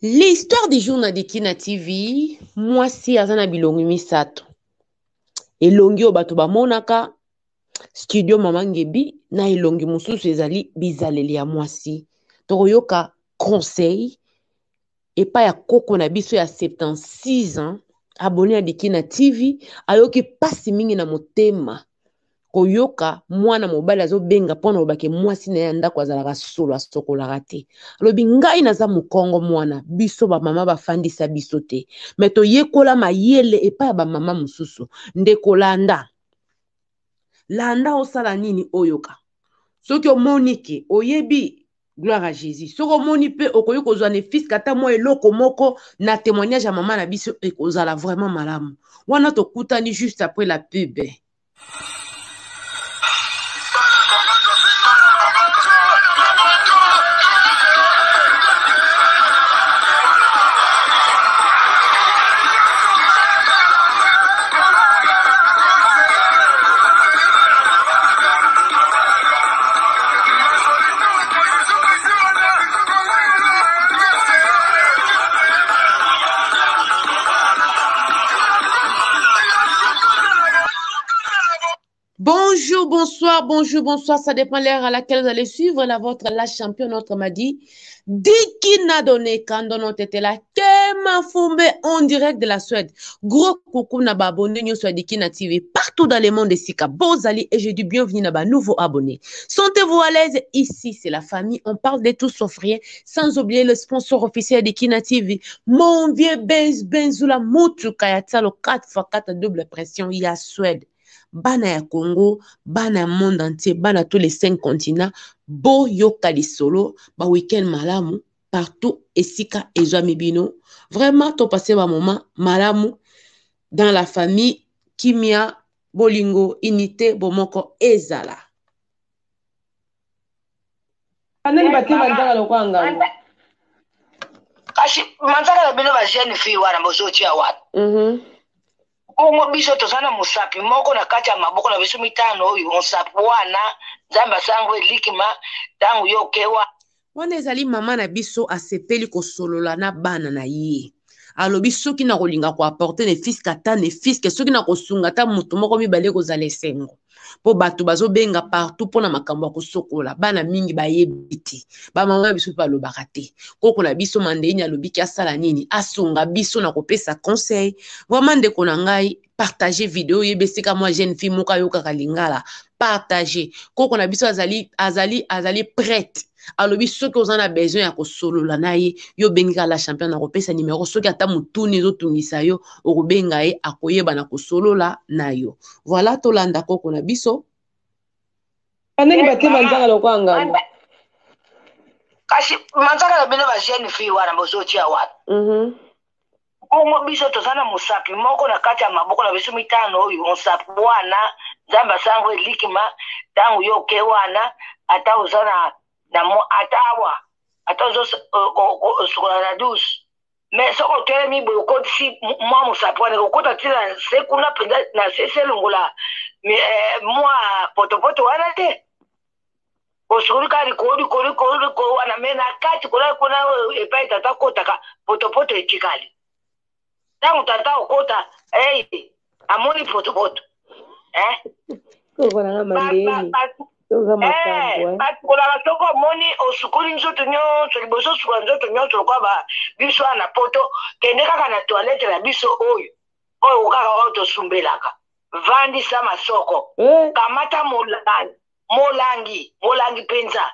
L'histoire du jour na Kina TV, Muasi azana bilongi misato. Elongi obato bamonaka studio Mama Ngebi na elongi mususu ezali bizaleli ya Muasi. Tokoyoka conseil epa ya Koko na biso ya 76 ans abonné à Kina TV ayoki pasi mingi na motema. Koyoka mwana mobali azobenga pona obake Muasi na ya ndako azalaka solo asokolaka te. Alobi ngai naza mukongo mwana biso ba mama bafandisa biso te. Meto yekola mayele epa ya ba mama mususu ndeko landa. Landa osala nini oyoka. Soki omonike oyebi gloire à Jésus. Soko moni pe okoyo kozwa ne fils kata mo eloko moko na témoignage ya mama na biso ekozala vraiment malamu. Wana tokutani juste après la pub. Bonjour, bonsoir, ça dépend l'heure à laquelle vous allez suivre la championne, notre m'a dit, Diki n'a donné quand on était là, Kema Fumbe en direct de la Suède. Gros coucou n'a pas abonné, nous sur Diki na TV, partout dans le monde de Sika, Bozali, et je dis bienvenue à nouveau abonné. Sentez-vous à l'aise, ici c'est la famille, on parle de tout sauf rien, sans oublier le sponsor officiel de Diki na TV, mon vieux Benzula Moutou Kayatsa, le 4x4 double pression, il y a Suède. Bana ya Congo, bana monde entier, bana tous les 5 continents, bo yokali solo, ba week-end malamu, partout, esika ezwami bino. Vraiment, to passé un moment malamu dans la famille, kimia, bolingo, unité, bomoko, ezala. Anani bati manzaka lokwanga. Kashi manzaka la bino ba jeune fille wana bozoti ya watu. Omo biso tozana musapi moko na kati ya maboko na biso mitano oyo musapi wana nzamba sango elikima tangu yokewa wana ezali mama na biso asepeli kosolola na bana na ye alobi soki na kolinga ko apporter ne fils kata ne fils ke soki na kosunga ta mutu moko mibale kozala esengo po bato bazobenga partout pona makambo ya kosokola bana mingi bayebi te ba mama biso pa lobaka te Koko na biso mandeni alobi ki asala nini asunga biso na kopesa conseil vraiment ndeko na ngai partager vidéo yebesika moi jeune fille moka yoka kalingala partager Koko na biso azali prête alobi soki ozana besoin ya kosolola na ye yo benga la champion na kopesa numéro soki ata mutuni ezotungisa yo okobenga ye akoyeba na kosolola na yo voilà tolanda Koko na biso Anani bati manzaka lokwanga. Kashi manzaka la bino ba jeune fille wana bozoti ya watu. Omo biso tozana musapi moko na kati ya maboko na biso mitano oyo musapi wana nzamba sango elikima tangu yoke wana ata uzana na mo atawa ata uzo sokola na douche mais soko tele mi boyo kotisi mwa musapi wana kokota tila sekuna penda na sese lungola mwa potopoto wana te osukuri kari kodi wana mena kati kuna epai tata kota ka potopoto etikali tangu tata okota amoni potopoto Koko na mandeni. Toza makambo. Kuna batoko moni osukuri nzoto nyonso liboso sukura nzoto nyonso kwa ba biso na poto kende kaka na toilette na biso oyo kaka oyo tosumbelaka vandi sa masoko kamata molangi penza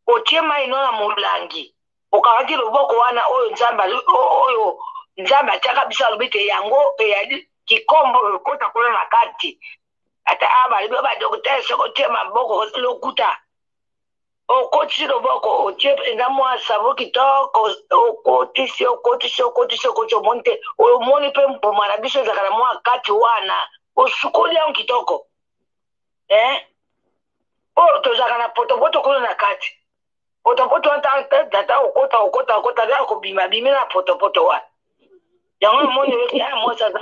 otie mai na molangi okawaki loboko wana oyo nzamba atiaka biso alobite yango eyali kikombo kota kuna na kati ata abali badokotele soko tie maboko lokuta okotisi loboko otie penza mwa savo kitoko okotisi omonte omoni mpe mpoma na biso ezaka na mwa kati wana osukoli yango kitoko oyo tozalaka na potopoto kuna na kati potopoto wana tata okota lea kobima na potopoto wana yango omoni mosa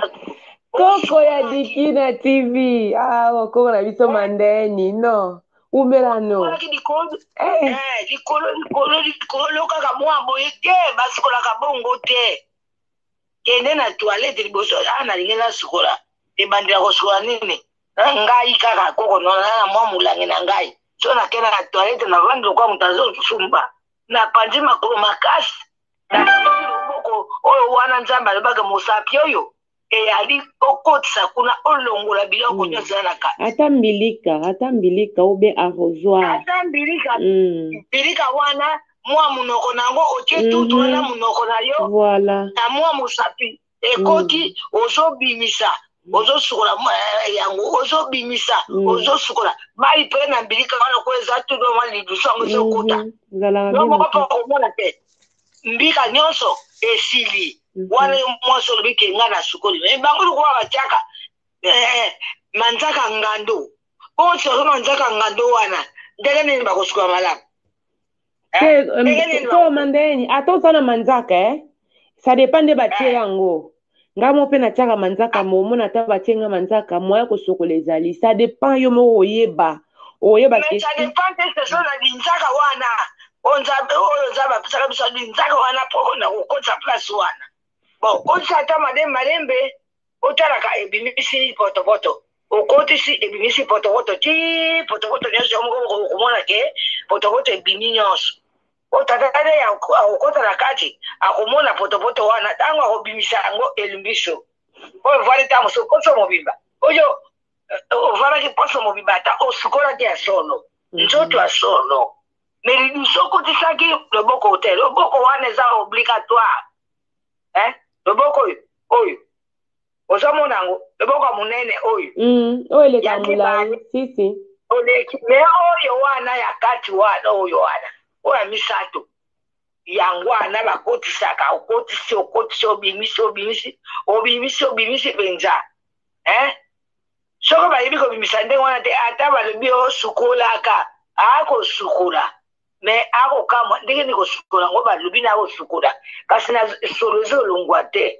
Koko ya Diki na TV. Koko na biso mandeni. No. Umelano. Likolo kaka mwa boye te basikola kabongo te. Kende na toilette liboso ana lingela sikola. Ebandira kosukola nini? Ngai kaka koko na mwa mulangi na ngai. So na kena na toilette na vando kwa mutazo sumba. Na panzi makolo makasi. Na loboko oyo wana nzamba alobaka mosapi oyo. Ali okotisa kuna olongola biloko nyonso na kati. Ata mbilika ube arrosoir. Ata mbilika. Mbilika wana mwa munoko nango otie tutu wana munoko na yo. Voilà. Na mwa mosapi ekoti ozobimisa. Ozosukola yango ozobimisa. Ozosukola. Bali pe na mbilika wana kweza tudo mwa lidusango zokota. Moko pa komona te. Mbika nyonso esili. Wana mwaso lobike nga na sukoli. Bango kwa bachaka manzaka ngando. Onso manzaka ngando wana. Ndenge nini bakosukola malamu. So mandeni ato sana manzaka ça dépend de batie yango. Ngamo pe na chaka manzaka momo na ta batie nga manzaka moya kosukola ezali. Ça dépend yo mo oyeba. Oyeba ke ça dépend de ce na linzaka wana. Onza pisaka biso linzaka wana poko na kokotsa place wana. Bon, otata malembe otalaka ebimisi potopoto. Okotisi ebimisi potopoto ti potopoto nyonso mo komona ke potopoto ebimi nyonso. Otata ya okota na kati akomona potopoto wana tango akobimisa yango elumbiso. Oyo vale tamu so koso mobimba. Oyo ovara ki poso mobimba ta osukola ti asono. Nzoto asono. Mais lisoko tisaki loboko hotel. Loboko wana eza obligatoire. Loboko oyo. Ozomona ngo loboko munene oyo. Oyo le kamulai. Si. Me oyo wana ya kati wana oyo wana. Oya misato. Yango wana bakotisaka obimisi benza. Soko bayebi kobimisa ndenge wana te ata balobi osukolaka. Ako sukola. Me ako kama ndenge ni kosukola ngo balobi na kosukola. Kasi na solozo longwa te.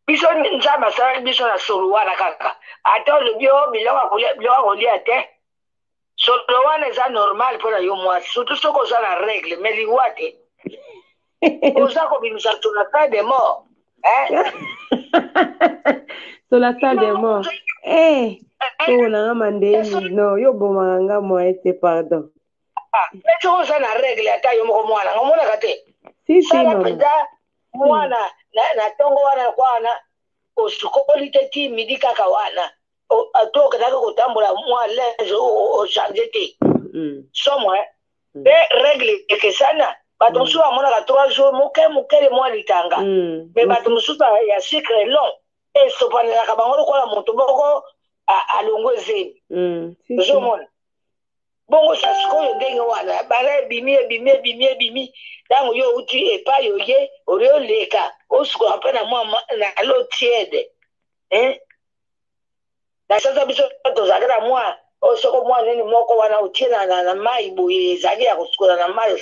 Biso nzamba sala biso na solo wana kaka. Ata lobi biloko kolia te. Solo wana eza normal pour yo moi. Surtout soko za la règle mais liwate. Oza ko bimisa sur la salle des morts. Sur la salle des morts. Oh na mandeni no yo bomanga moi ete pardon. Mais oza na règle ata yo moko mwana. Ngomona kate. Si no. Mwana na tongo wana kwana osukoli te ti midi kaka wana atoka taka kutambula mwa lezo o changer te somo pe règle que sana bato so amona ka 3 jours muke mwa litanga mais bato musuta ya secret long et sopanela ka bango ko la moto boko alongo zeni zomona bongo sa sikoyo ndenge wana bare bimi tango yo uti epa yo ye oreo leka osuko apena mwa na lo tiede na sasa biso to zakara mwa osoko mwa nini moko wana utina na mai boye zaki ya kusukola na mai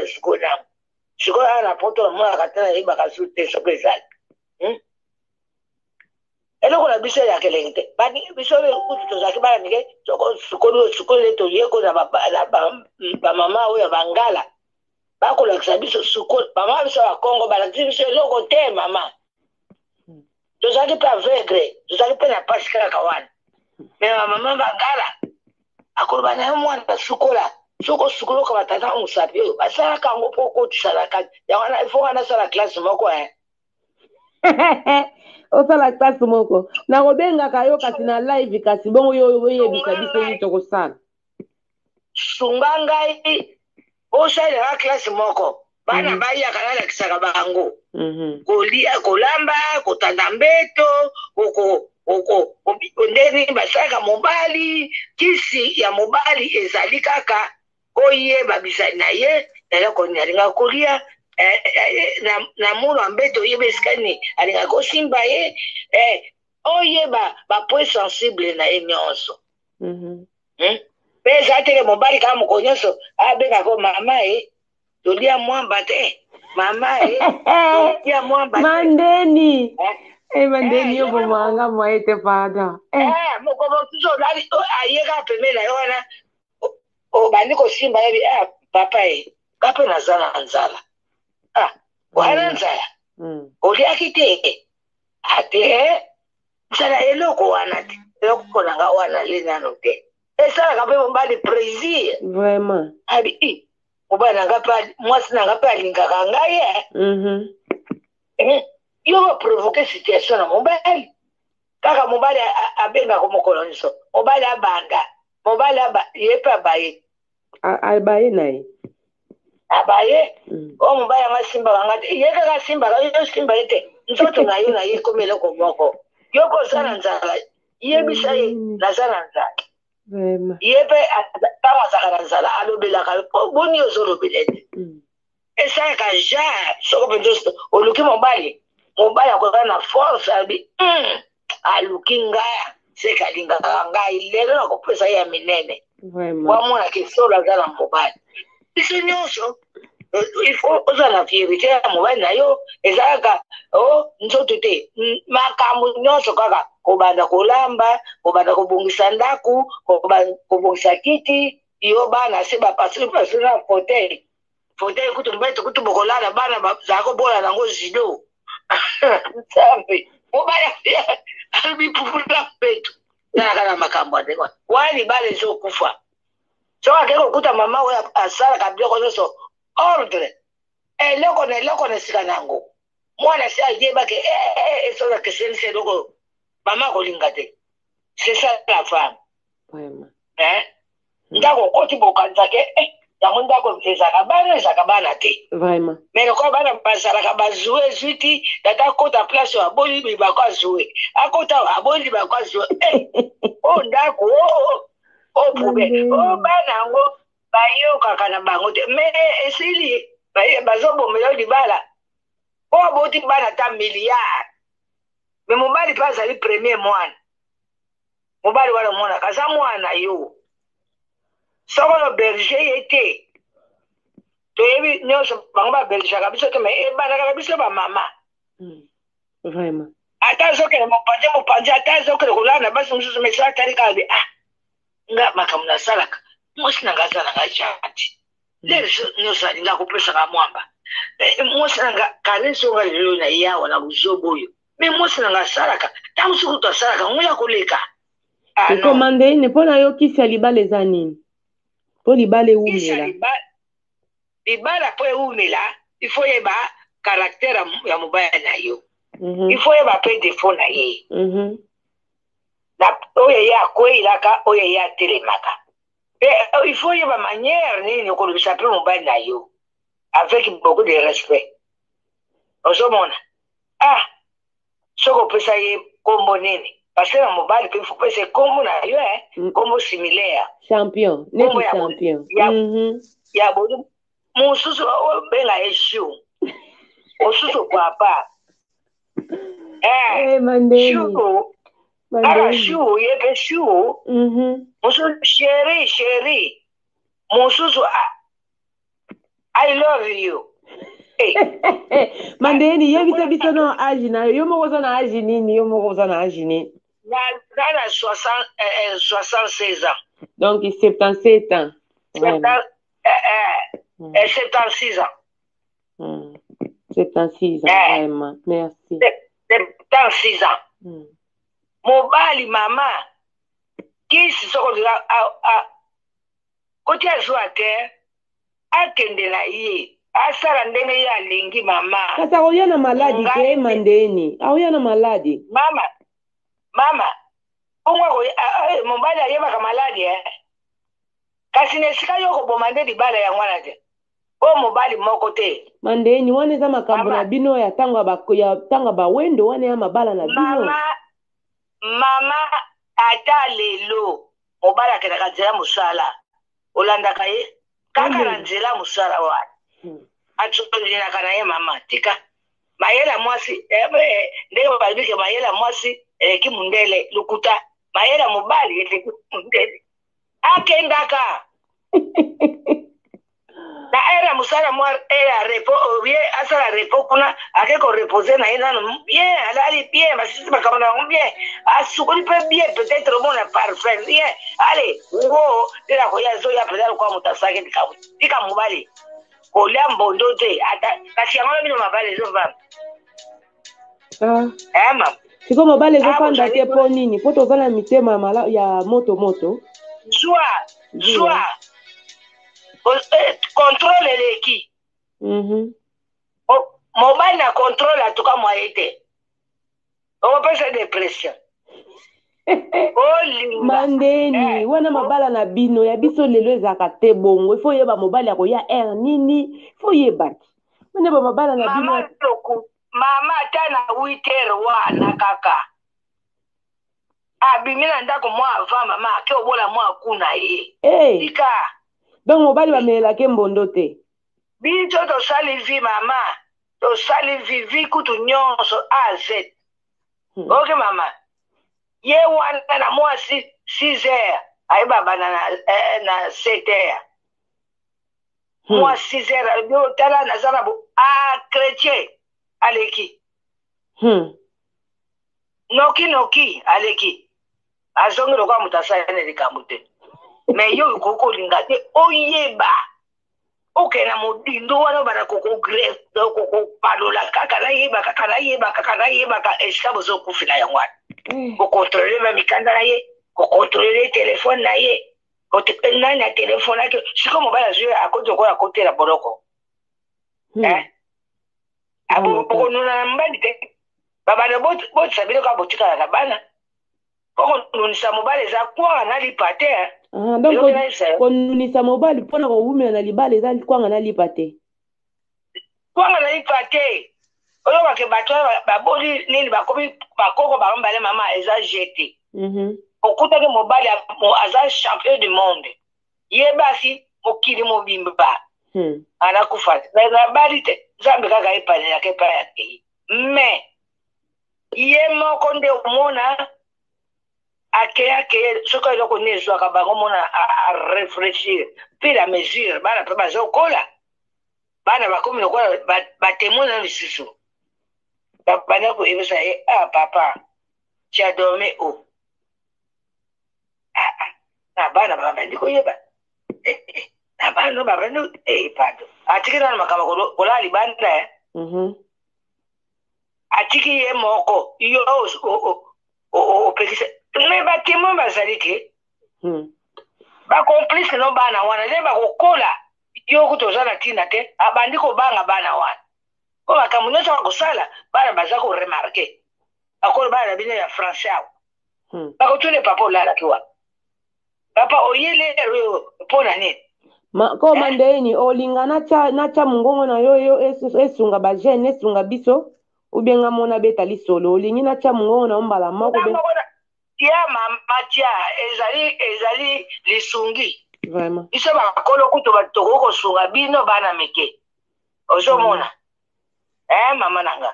sukola na poto mwa katana iba kasute sokeza eloko na biso ya kelente bani biso le kutu to zaki bana nige sukolo to yeko na ba mama oyo bangala bakolakisa biso sukolo mama biso ya Congo balakisi biso eloko te mama tozalaki mpe aveugle tozalaki mpe na pasi kaka wana me bamama bangala akoloba na yo mwana sukola soko sukoloka batata mosapi oyo basalaka yango mpo okotisa na kati yango wana ifo wana asala klase moko osala klase moko nakobengaka yo kasi na live kasi bongo yo oyebisa biso nini tokosala sunga ngai osalelaka klase moko bana bayaka nalakisaka bango kolamba kotanda mbeto ndeni basalaka mobali kisi ya mobali ezali kaka oyeba bisani na ye eloko nini alingaka kolia na munu ya mbeto oyeba esika nini alingaka kosimba ye oyeba bapoint sensible na ye nyonso mpe eza teke mobali kaka moko nyonso abengako mama tolia mwamba te mama tolia mwamba mandeni Mandeni yo bomanga mwaete pada. Mokomo tuzo lali ayeka pemela yona. O bandiko simba yebi papa kape nazala nzala. Wana nzala. Oli akite. Ate nzala eloko wana te. Eloko nanga wana linano te. Esala kape mbali plaisir. Vraiment. Abi mobali nanga pa mwasi nanga pa lingaka ngai yo provoquer situation na mobali. Kaka mobali abenga ko mokolo nso. Mobali abanga. Mobali yepe abaye. Abaye naye. Abaye. O mobali anga simba wangati. Yeka ka simba yo simba yete. Nzoto na yo na ye komelo ko moko. Yo ko sana nzala. Ye bisa ye na sana nzala. Vraiment. Yepe tawa zakara nzala alobela ka boni yo zolo bilete. Esa ka ja soko pendosto oluki mobali. Mobali akoka na force abi. Alukinga sekalinga ngai lelo na kopesa ya minene. Vraiment. Kwa mwana kisola zala mobali. Iso nyonso il faut ozala vérité ya mobali na yo ezalaka nzoto te makambo nyonso kaka kobanda kolamba kobanda kobongisa ndaku kobongisa kiti yo bana se bapasuli na fauteuil kutu mbeto kutu bokolala bana bazako bola nango zido nsambe mobali alibipufula mbeto nakana makambo adekwa wali bale zokufa so akeko kuta mama we asala kabiloko nyonso ordre eloko na sika nango mwana si ayeba ke esoza kesenise eloko mama kolinga te c'est ça la femme Vraiment. ndako koti bokanisa ke yango ndako ezaka bana te Vraiment. mais lokola bana bazalaka bazue zwiti tata kota place aboli libako azue akota aboli libako azue ndako problème bana yango bayokaka na bango te mais esili bazobomela libala aboti bana ta milliard mais mobali mpe azali premier mwana mobali wana monaka aza mwana yo soko berger ye te toyebi nyonso bango babergaka biso te mais ebandaka biso bamama Vraiment. ata azokele mopanzi ata azokele kolala na basi mosusu mais so atali kaka bi nga makambo nasalaka mwasi nanga aza nanga jati lelo nyonso alinga kopesaka mwamba mwasi nanga karesi onga lelo na yawa na buzobo oyo mais mwasi nanga asalaka ntango soki to asalaka ngoya koleka ekomande ine mpo na yo kisi ya libala eza nini mpo libala ewumela libala mpo ewumela ifo yeba karaktere ya mobali na yo ifo yeba mpe defo na ye oyo ye akweyilaka oyo ye atelemaka ifo yeba manière nini okolobisa mpe mobali na yo avec beaucoup de respect ozomona soki opesa ye kombo nini parce que na mobali mpe fopesa kombo na yo kombo similaire champion neti champion ya boli mosusu obenga ye shu mosusu papa shu kala shu yepe shu mosusu sheri mosusu I love you. Mandeni yebisa biso no age na yo moko za na age nini yo moko za na age nini na 76 ans. Donc 77 ans. 76 ans. 76 ans vraiment. Merci. 76 ans. Mobali mama kisi soko dira koti azwa te akende na ye asala ndenge ye alingi mama kasa oya na maladi te mandeni aoya na maladi mama ongo mobali ayebaka maladi kasi na esika yo koboma nde libala ya mwana te o mobali moko te mandeni wana eza makambo na bino ya tanga bawendo wana ya mabala na bino mama ata lelo mobali akendaka nzela mosala olandaka ye kaka na nzela mosala wana atsolinaka na ye mama tika mayela mwasi ndenge balobike mayela mwasi eleki mundele lukuta mayela mobali eleki mundele akendaka na era musala mwa era repo bien asala repo kuna akeko reposer na ina bien alali bien masisi bakamana bien asukuli pe bien peut-être bon la parfait bien allez wo de la koya zo ya pedal kwa mutasake tika mubali kolia mbondo te ata kasi yango bino mabale zo va ma siko mobali ezofanda te mpo nini mpo toza na mitema ya moto soit contrôle eleki mobali na contrôle atuka mwaye te okopesa dépression mandeni wana mabala na bino ya biso lelo ezalaka te bongo ifo yeba mobali akoya air nini ifo yebaki wana ba mabala na bino mama ata na 8h wana kaka abimi na ndako mwa avant mama ake obola mwa kuna ye tika donc mobali bamelelake mbondo te biso tosali vi mama tosali vi kutu nyonso a z ok mama ye wana na mwasi 6h ayeba bana na 7h mwa 6h yotala naza na bo chrétien aleki noki aleki azongi lokwa moto asalane likambo te me yo kokolinga te oyeba okena modindo wana bana kokogref kokopalola kaka nayebaka esika bozokufila yango wana kokontrole bamikanda na ye kokontrole telefone na ye nani na telefone ake siko mobali azwi akoti okola akotela boloko abokonuna na mbali te babana botisa biloko abotikala na bana kokonunisa mobali eza kwanga nalipa te donc konunisa mobali mpona kowumela na libala eza kwanga nalipa te oyo bake bato baboli nini bakomi bakoko bambale mama eza jete okutaki mobali aza champion du monde ye basi mokili mobimba anakufa na bali te nzambe kaka epanelaka epai ya kei me ye moko nde omona akeye soki eloko nini ezwaka bango mona arefléchir mpe la mesure bana mpe bazokola bana bakomi lokola batemona na lisusu babanda koyebisa ye papa tu as dormi où na bana babandi koyeba na bana babandi pardon atiki nano makambo kolala libanda atiki ye moko yo opekisa me batemo bazali te bacomplice no bana wana nde bakokola yo kuti oza na ntina te abandi kobanga bana wana po makambo nyonso bakosala bana baza koremarke bakolo bana na bino ya français awa bakotune papa olalaki wana papa oyelero mpo na nini ko mandeni olinga natya mongongo na yo esunga bagene esunga biso ubenga mona beta lisolo olingi natya mongongo na mbala moko tia mama tia ezali lisungi vraiment biso bakolo kutu batoko kosunga bino bana mike ozomona mama nanga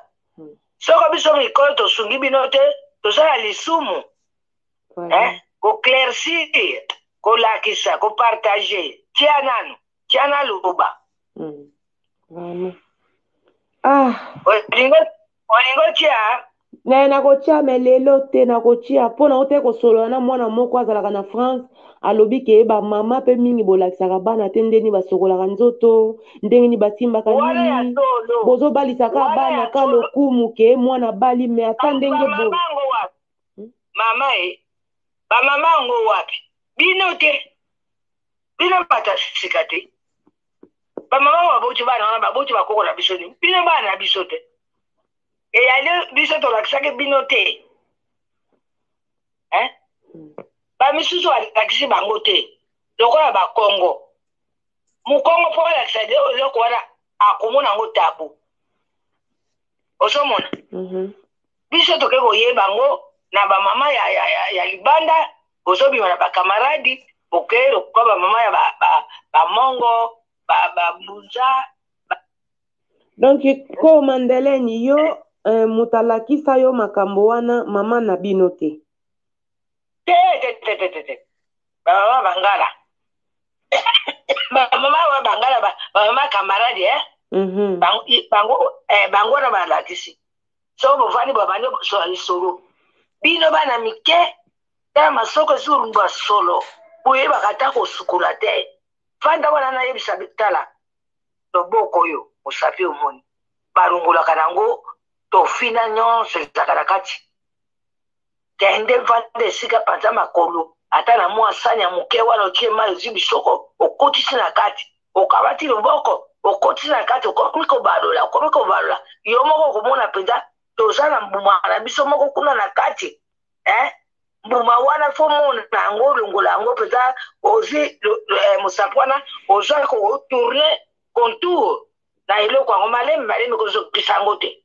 soko biso mikolo tosungi bino te tozala lisumu koclaircir kolakisa kopartage tia nanu tia na luba vraiment olingo tia nakotia me lelo te nakotia mpona ote kosolola na mwana moko azalaka na France alobi ke bamama mpe mingi bolakisaka bana te ndeni basokolaka nzoto ndenge ni basimbaka nini bozobalisaka bana ka lokumu ke mwana bali me ata ndenge mama bamama yango wapi bino te bino batasika te bamama baboti bana wana baboti bakokola biso ni bino bana na biso te eyali biso tolakisaki bino te bamisusu balakisi bango te lokola bakongo mokongo mpo balakisa eloko wana akomona yango tabu ozomona biso toke koyeba bango na bamama ya libanda ozobima na bakamaradi oke lokola bamama ya bamongo babunza donc ko mandeleni yo mutalakisa yo makambo wana mama na bino te te bamama bangala Mama wa bangala mama camarade bango na balatisi so bovani babane so ali solo bino bana mike ta masoko zurumba solo boye bakata ko sukula te fanda wana na yebisa bitala loboko yo osafi omoni barungula kanango to fina nyonso zakarakati tende vande sika panza makolo ata na mwasanya muke wana ochie mali zibisoko okotisi na kati okabati loboko okotisi na kati okomiko balola yo moko komona penza tozana mbuma na biso moko kuna na kati mbuma wana fo mona nango longola yango penza ozi musapwana ozwa ko tourner contour na eloko yango malemi kozokisa yango te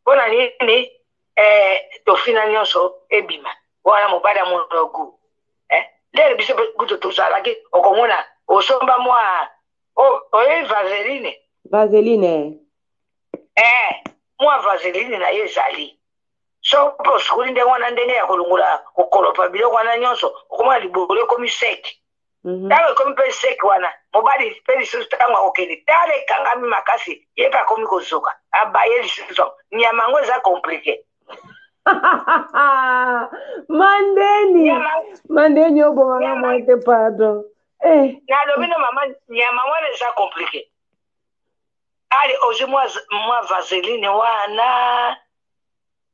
mpona nini tofina nyonso ebima wana mobali ya monogu lere biso kutu tozalaki okomona osomba mwa oye vaseline mwa vaseline na ye ezali so mpo osukuli ndenge wana ndenge ya kolongola kokolopa biloko wana nyonso okomona libolo ekomi seki ntango ekomi mpe seki wana mobali mpe lisusu ntango akokende tala ekangami makasi ye mpe akomi kozoka abaye lisusu nyama yango eza komplike mandeni obonganga mwete pardon nalobi na mama nyama wana eza komplike ali ozwi mwa vaseline wana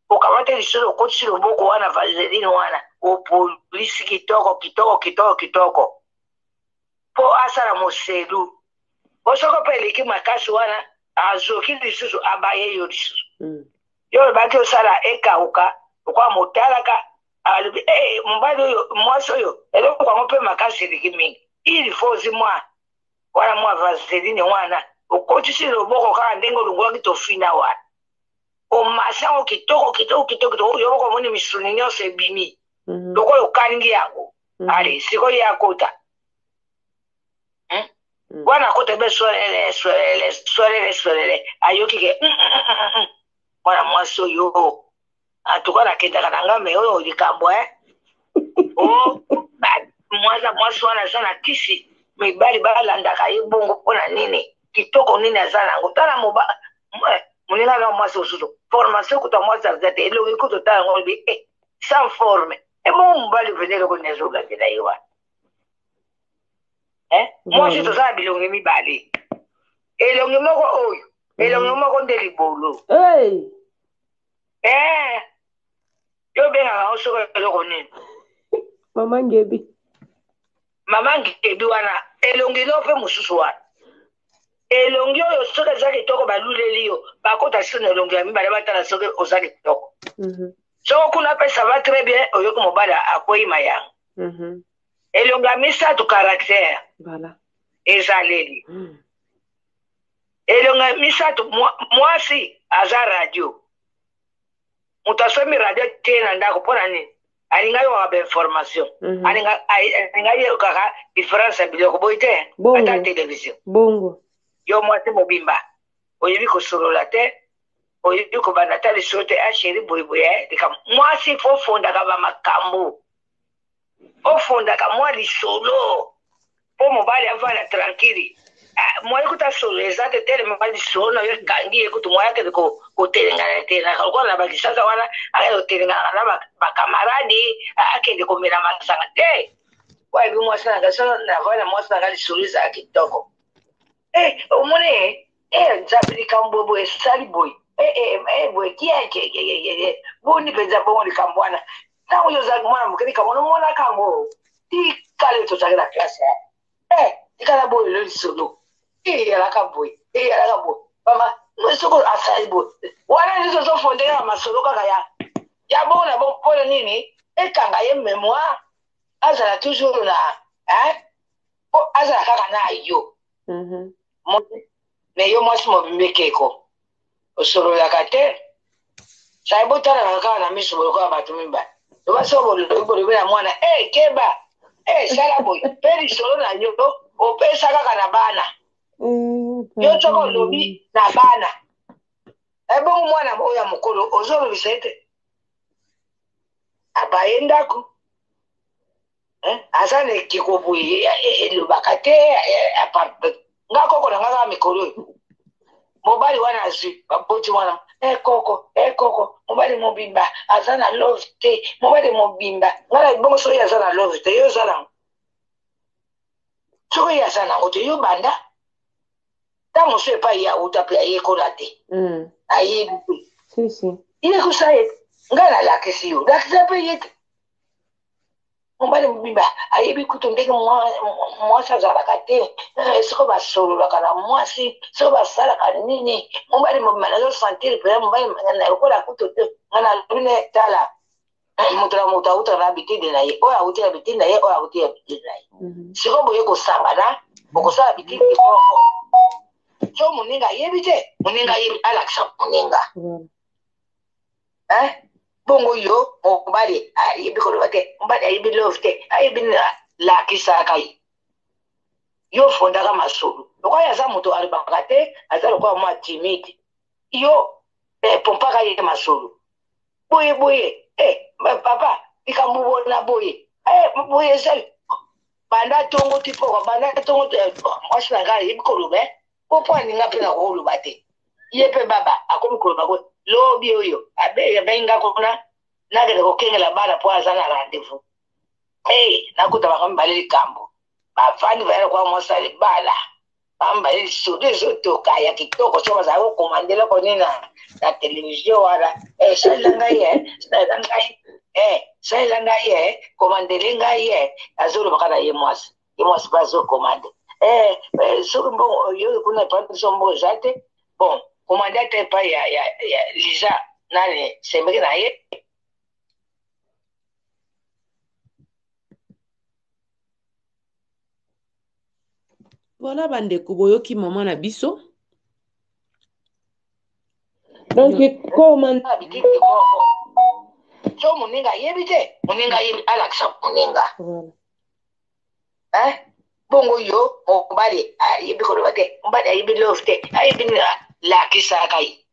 okamate lisusu okotisi loboko wana vaseline wana opolisi kitoko po asala moselu osoko mpe eleki makasi wana azoki lisusu abaye yo lisusu yo olobaki osala ekauka okwa motalaka alobi mobali oyo mwasi oyo eloko yango mpe makasi eleki mingi ili fo ozi wana mwa vaseline wana okotisi loboko kaka ndenge olongolaki tofina wana omasi yango kitoko yo moko omoni misuni nyonso ebimi lokola okalingi yango ali sikoyo ye akota wana akota mpe swelele ayoki ke mwana mwasi oyo atuka nakendaka na ngame oyo likambo mwasi wana aza na kisi mibali balandaka ye bongo mpona nini kitoko nini aza nango tala moninga na mwasi osusu formation kuta mwasi aza te elongi kuta tala yango lobi sans forme emo mobali veneloko nezolandela ye wana mwasi tozala bilongi mibale elongi moko oyo elongi moko nde libolo yo bengaka osoko eloko nini mama ngebi wana elongi no mpe mosusu wana elongi oyo soki eza kitoko baluleli yo bakota sisi na elongi ya mibale batala soki oza kitoko soko kuna mpe ça va très bien oyoki mobali akweyima yango elongi ya misato caractère ezaleli elongi ya misato mwasi aza radio moto asomi radio te na ndako mpona nini alinga yoka bainformation alinga yokaka différence ya biloko boyi te ata télévision bongo yo mwasi mobimba oyebi kosolola te oyebi kobanda ta lisolo te asheri boyeboye lika mwasi fo ofondaka bamakambo ofondaka mwa lisolo mpo mobali avanda tranquille mwali kuta solo eza te tele mobali lisolo na yo ekangi ye kutu mwali akende kotelengana lokola na bakisasa wana akende kotelengana na bakamaradi akende komela masanga te wayebi mwasi nanga so navana mwasi nanga lisolo ezala kitoko omoni nzambe likambo boye esali boye boye kieke boni mpenza bongo likambo wana ntango yo ozalaki mwana moke likambo nomonaka yango tikale tozalaki na klase tikala boye lo lisolo eyalaka boye mama soko asali boye wana liso ozofondela na masolo kaka ya bongo na bongo mpona nini ekanga ye mémoire azala toujours na azala kaka na yo me yo mwasi mobimbe keko osololaka te sayi botalaka kaka na miso bolokola bato mibale loba so bolobi na mwana keba sala boye mpe lisolo na yo opesa kaka na bana yo soko olobi na bana ebongo mwana oyo ya mokolo ozolobisa ete abaye ndako azane kikobuye lobakate apart nga koko na nga mikolo mobali wana azwi baboti wana koko mobali mobimba azana love te mobali mobimba ngala bongo so ya zana love te yo zana so ya zana ote yo banda ta mo se pa ya utape aye kolate aye si ile kusaye ngala la kesi yo la kesi yete mobali mobimba ayebi kutondeke mwasi azalaka te soko basololaka na mwasi soko basalaka nini mobali mobimba nazosantire mpenza mobali lokola kuto te nga nalobi ne tala moto na moto auta na bitide na ye oyo auti ya bitide na ye oyo auti ya bitide na ye siko boye kosangana bokosala bitide moko so moninga ayebi te moninga ayebi alakisa moninga bongo yo mobali ayebi koloba te mobali ayebi love te ayebi lakisaka ye yo fondaka masolo lokola aza moto alobaka te aza lokola mwa timide yo pompaka ye masolo boye papa likambo bona boye ezali banda tongo tipoko banda tongo mwasi na ngai ayebi koloba popo aninga mpe na koloba te ye mpe baba akomi koloba ko lobi oyo abenga kona nagenda kokengela bana po aza na rendez-vous nakuta bakambale likambo bafandi bayala kwa mwasa libala bambale lisudu ezotoka ya kitoko so bazala kokomandela koni na televizio wana salela ngai komandele ngai azolobaka na ye mwasi mpe azokomande soki mbongo yo kuna epandiso mbongo eza te bon komande ate epai ya liza nani sembeki na ye voilà bandeko boyoki mama na biso donc komanda bitide moko so moninga ayebi te moninga ayebi alakisa moninga bongo yo mobali ayebi koloba te mobali ayebi love te ayebi lakisaka ye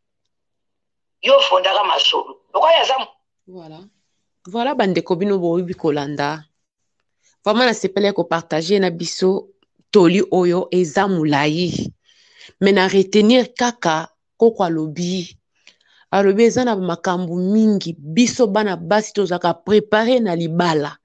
yo fondaka masolo lokola aza voilà bandeko bino boyebi kolanda vraiment nasepele kopartage na biso toli oyo eza mulayi me na retenir kaka koko alobi eza na makambo mingi biso bana basi tozaka prepare na libala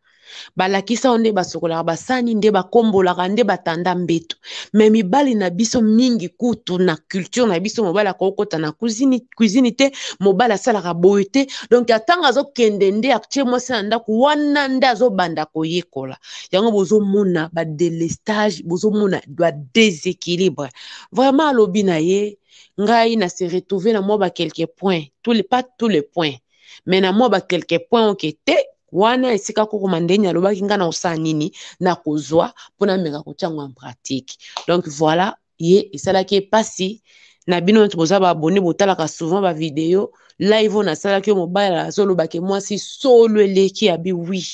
balakisa onde basokolaka basani nde bakombolaka nde batanda mbeto me mibali na biso mingi kutu na culture na biso mobali akokota na cuisine te mobali asalaka boye te donc atanga azokende nde atie mwasi na ndako wana nde azobanda koyekola yango bozomona badelestage bozomona badeséquilibre vraiment alobi na ye ngai na se retrouver na mwa ba quelques points pas tous les points mais na mwa ba quelques points okete wana esika koko mandeni alobaki nga na osala nini na kozwa mpona meka kotiango en pratique donc voilà ye esalaki epasi na bino boza baabone botalaka souvent bavideo live oyo nasalaki yo mobali azolobaki mwasi solo eleki abi wi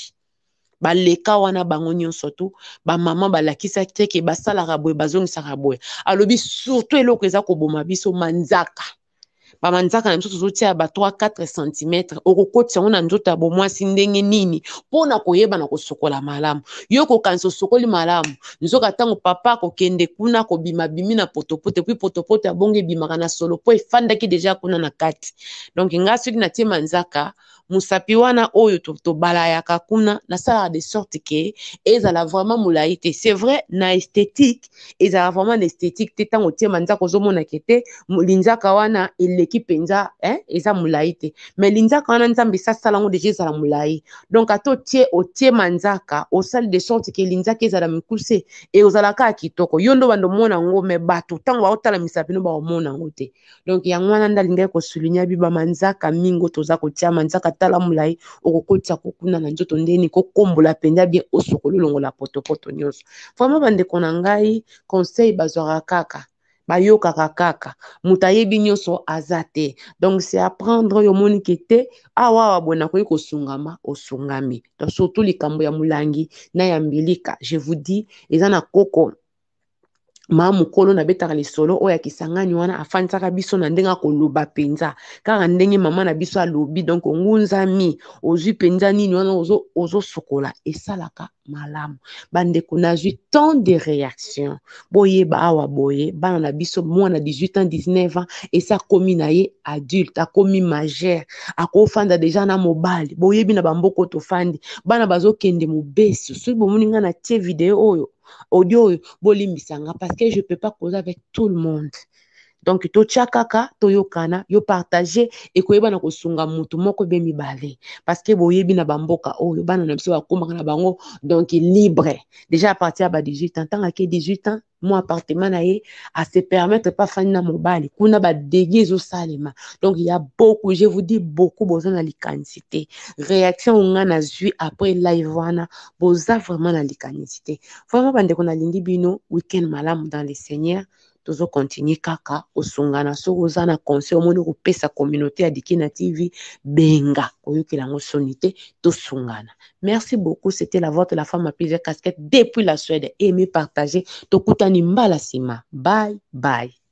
baleka wana bango nyonso tu bamama balakisaki te ke basalaka boye bazongisaka boye alobi surtout eloko eza koboma biso manzaka bamanzaka na biso tozotia ba 3-4 cm okokotisa ngo na nzoto ya bomwasi ndenge nini mpona koyeba na kosokola malamu yo kokanisa osokoli malamu nzoka ntango papa kokende kuna kobimabimi na potopote puis potopote ya bongo ebimaka na solo po efandaki deja kuna na kati donc nga soki natie manzaka musapi wana oyo tobalayaka kuna nasalaka de sorte ke ezala vraiment molayi te c'est vrai na esthétique ezala vraiment na esthétique te ntango otie manzaka ozomonake te linzaka wana eleki penza eza molayi te mais linzaka wana nzambe esasala ngo deja ezala molayi donc ata otie manzaka osali de sorte ke linzaka ezala mikuse e ozalaka ya kitoko yo ndo bando mona ngo me bato ntango baotala misapi no baomona ngo te donc yango wana ndalingai kosoulinya biba manzaka mingo toza kotia manzaka tala molayi okokotia kokuna na nzoto ndeni kokombola penza bien osokolo longola potopoto nyonso vraiment bandeko na ngai conseil bazwaka kaka bayokaka kaka moto ayebi nyonso aza te donc c'est apprendre oyo omonike te awa boye nakoki kosungama osungami donc surtout likambo ya molangi na ya mbilika je vous dis eza na koko mukolo na betaka lisolo oya kisangani wana afansaka biso na ndenga koloba penza kaka ndenge mama na biso alobi donc ngunzami ozwi penza nini wana ozo sokola esalaka malamu bandeko nazwi tant de réaction boyeba awa boye bana na biso mwana 18 ans 19 ans esa komi na ye adulte akomi majeur akofanda deja na mobali boyebi na bamboko tofandi bana bazokende mobeso soki bomoni nga na tie video oyo audio bolimbisanga parce que je peux pas causer avec tout le monde donc to chakaka to yokana yo partager et koyeba na kosunga mutu moko be mibale parce que boyebi na bamboka oyo bana na biso bakomaka na bango donc libre déjà à partir de 18 ans tant que 18 ans mon appartement na ye à se permettre pas fani na mobali kuna ba déguise au salima donc il y a beaucoup je vous dis beaucoup besoin na likanicité réaction on a vu après live wana boza vraiment na likanicité vraiment bande ko na lingi bino week-end malamu dans le Seigneur tozo continuer kaka osungana so ozana conseil omoni kopesa communauté ya Dikina TV benga oyokela ngo sonité to sungana. Merci beaucoup, c'était la voix de la femme à plusieurs casquettes depuis la Suède. Aimez, partagez, tokutani mbala sima. Bye bye.